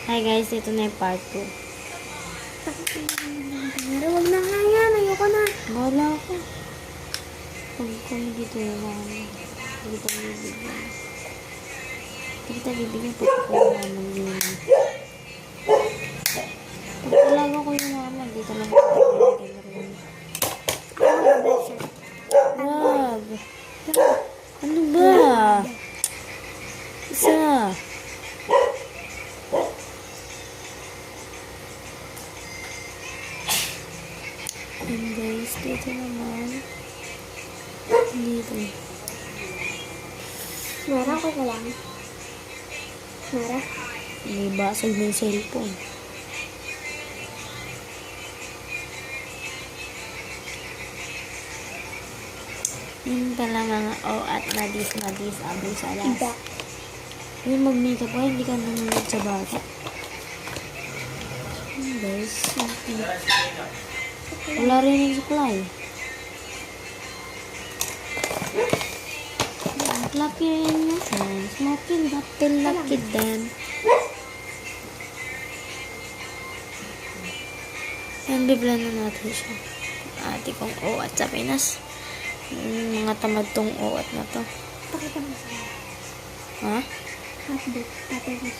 Hi guys, ito na yung part 2. Pero wag na nga yan. Ayoko na. Wala ako. Pag kami dito yung mama. Hindi kita bibigyan. Hindi kita bibigyan pag ako yung mama yun. Pag talaga ko yung mama, dito lang ako bibigyan. Wag. Ano ba? Isa. And guys, dito naman. Dito. Mara ko ka lang. Mara. May basag ng cellphone. Yun pala mga at nadis, abo sa alas. Iba. Yung mag-makeup ka, hindi ka nanonood sa bata. Guys, wala rin yung supply. Lucky rin yung friends. Smoking batil lucky din. Yan, biblan na natin siya. Ate kong at sa Pinas. Mga tamad tong at na to. Pakita mo sa akin. Ha? Hotdog. Tatay mo.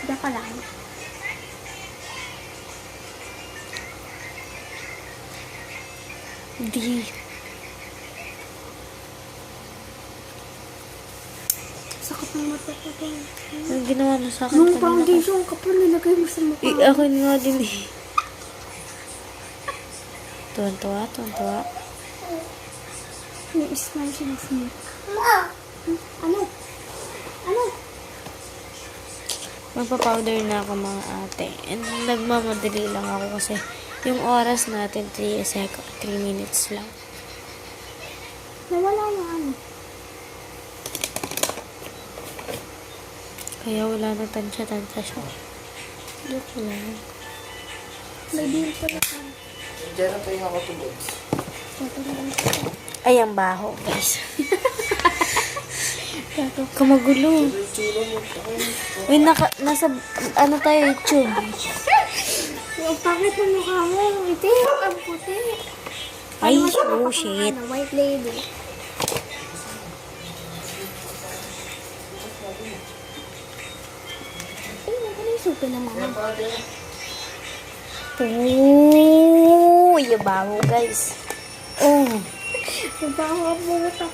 Diyan ka lang. Di. Sakit ng mata ko to. Ang ginawa mo sa akin Yung kanina foundation ka pa nilagay mo sa mukha. ako nga din eh. Tuwan-tuwa. May smile siya na smile. Ano? Ano? Magpa-powder na ako mga ate. And nagmamadali lang ako kasi yung oras natin 3 minutes lang. Nawala yung ano. Kaya wala na tansya siya. Joke lang. May deal pala ka. Diyan na tayo ako tubod. Ay, ang baho, guys. Kamagulo. Uy, nasa, ano tayo, YouTube. Yung pangit na mukha mo. Ito ang puti. Ay, Ano, oh, shit. White lady. Ay, ano yung supe na mama? Oh, yung baho, guys. Oh. Ang baho ang buta.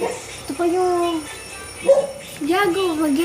Ito pa yung... Diago,